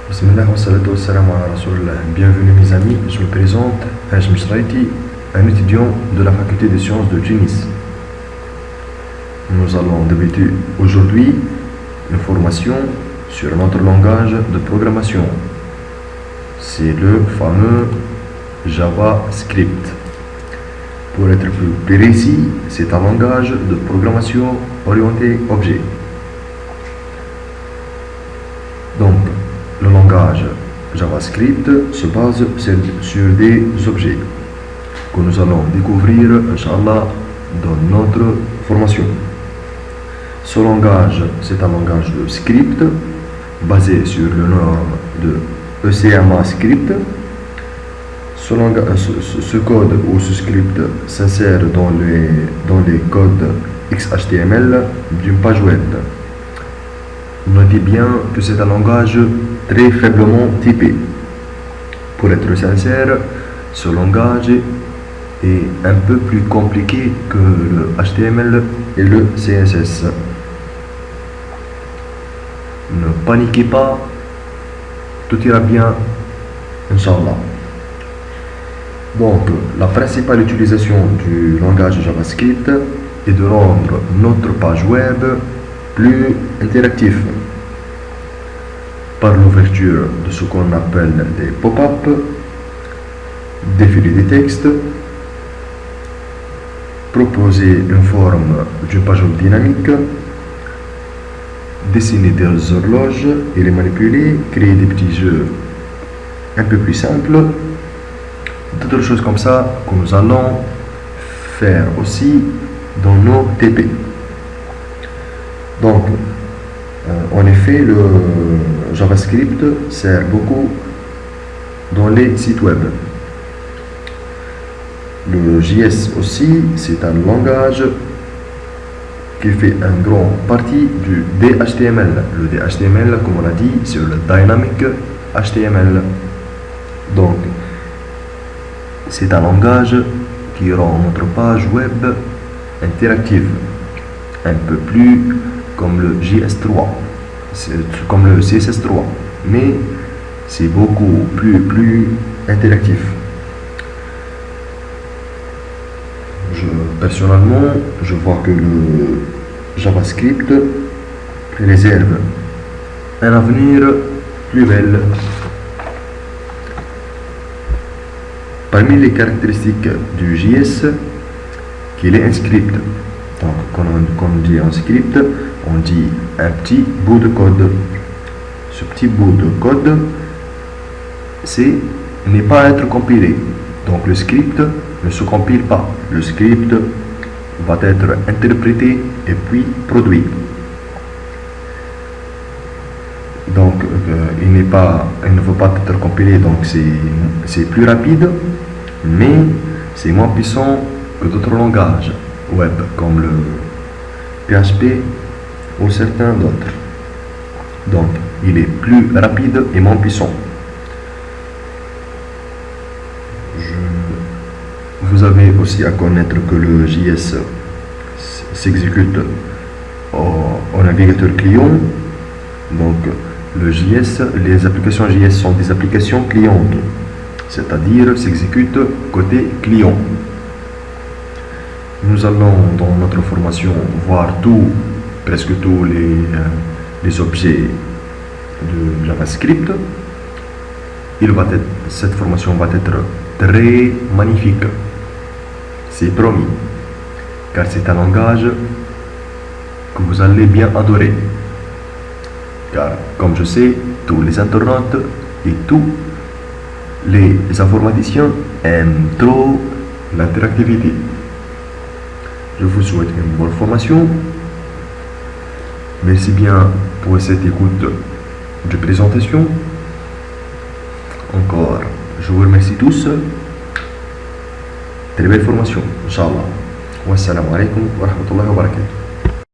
Bismillah wa salatu wa salam ala Rasulullah. Bienvenue mes amis, je me présente, Hajm Shraiti, un étudiant de la faculté des sciences de Tunis. Nous allons débuter aujourd'hui une formation sur notre langage de programmation. C'est le fameux JavaScript. Pour être plus précis, c'est un langage de programmation orienté objet. Donc, le langage JavaScript se base sur des objets que nous allons découvrir, Inch'Allah, dans notre formation. Ce langage, c'est un langage de script basé sur le norme de ECMAScript. Ce code ou ce script s'insère dans les codes XHTML d'une page web. Notez bien que c'est un langage très faiblement typé. Pour être sincère, ce langage est un peu plus compliqué que le HTML et le CSS. Ne paniquez pas, tout ira bien, Inch'Allah. Donc, la principale utilisation du langage JavaScript est de rendre notre page web plus interactive par l'ouverture de ce qu'on appelle des pop-up, défiler des textes, proposer une forme d'une page web dynamique, dessiner des horloges et les manipuler, créer des petits jeux un peu plus simples, d'autres choses comme ça que nous allons faire aussi dans nos TP. Donc, en effet, le JavaScript sert beaucoup dans les sites web. Le JS aussi, c'est un langage qui fait une grande partie du DHTML. Le DHTML, comme on l'a dit, c'est le Dynamic HTML. Donc, c'est un langage qui rend notre page web interactive, un peu plus comme le JS3, comme le CSS3, mais c'est beaucoup plus interactif. Personnellement, je vois que le JavaScript réserve un avenir plus belle. Parmi les caractéristiques du JS, qu'il est un script. Donc, quand on dit un script, on dit un petit bout de code. Ce petit bout de code, n'est pas à être compilé. Donc, le script ne se compile pas. Le script va être interprété et puis produit. Donc, il ne veut pas être compilé, donc c'est plus rapide, mais c'est moins puissant que d'autres langages web, comme le PHP ou certains d'autres. Donc, il est plus rapide et moins puissant. Vous avez aussi à connaître que le JS s'exécute au navigateur client. Donc, le JS, les applications JS sont des applications clientes, c'est-à-dire s'exécutent côté client. Nous allons dans notre formation voir presque tous les objets de JavaScript. Cette formation va être très magnifique, c'est promis, car c'est un langage que vous allez bien adorer. Car, comme je sais, tous les internautes et tous les informaticiens aiment trop l'interactivité. Je vous souhaite une bonne formation. Merci bien pour cette écoute de présentation. Encore, je vous remercie tous. Très belle formation, Inch'Allah. Wassalamu alaikum wa rahmatullahi wa barakatuh.